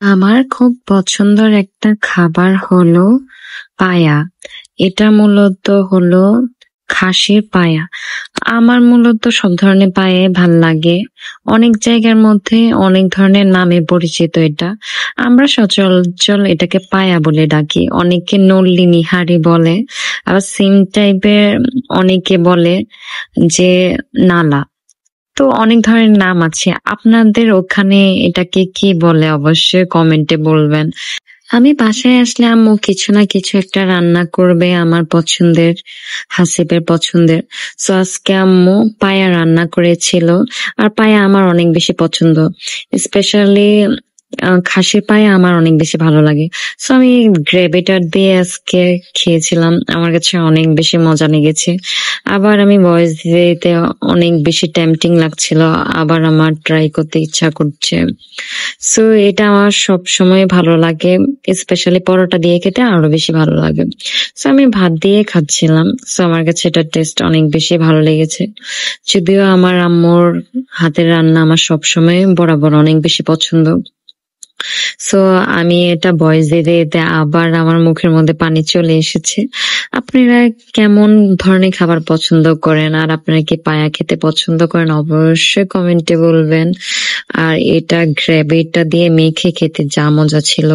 আমার খুব পছন্দের একটা খাবার হলো পায়া। এটা মূলত হলো খাসির পায়া। আমার মূলত সব ধরনের পায়াই ভাল লাগে। অনেক জায়গার মধ্যে অনেক ধরনের নামে পরিচিত এটা। আমরা সচরাচর এটাকে পায়া বলে ডাকি। অনেকে নল্লি নিহারি বলে। আবার সেম টাইপের অনেকে বলে যে নালা। তো অনেক ধরনের নাম আছে। আপনাদের ওখানে এটাকে কি বলে অবশ্যই কমেন্টে বলবেন। আমি বাসায় আসলে আম্মু কিছু না কিছু একটা রান্না করবে আমার পছন্দের, হাসিবের পছন্দের। সো আজকে আম্মু পায়া রান্না করেছিল। আর পায়া আমার অনেক বেশি পছন্দ। স্পেশালি খাসির পায়া আমার অনেক বেশি ভালো লাগে। সো আমি গ্রেভিটা দিয়ে আজকে খেয়েছিলাম। আমার কাছে অনেক বেশি মজা লেগেছে। আবার আমি ভয়েস দিতে অনেক বেশি টেম্পটিং লাগছিল। আবার আমার ট্রাই করতে ইচ্ছা করছে। সো এটা আমার সব সময় ভালো লাগে, স্পেশালি পরোটা দিয়ে খেতে আরো বেশি ভালো লাগে। সো আমি ভাত দিয়ে খাচ্ছিলাম। সো আমার কাছে এটা টেস্ট অনেক বেশি ভালো লেগেছে। যদিও আমার আম্মুর হাতের রান্না আমার সব সময় বরাবর অনেক বেশি পছন্দ। সো আমি এটা ভয়েস দিতে দিতে আবার আমার মুখের মধ্যে পানি চলে এসেছে। আপনারা কেমন ধরনের খাবার পছন্দ করেন আর আপনারা কি পায়া খেতে পছন্দ করেন অবশ্যই কমেন্টে বলবেন। আর এটা গ্রেভিটা দিয়ে মেখে খেতে যা মজা ছিল।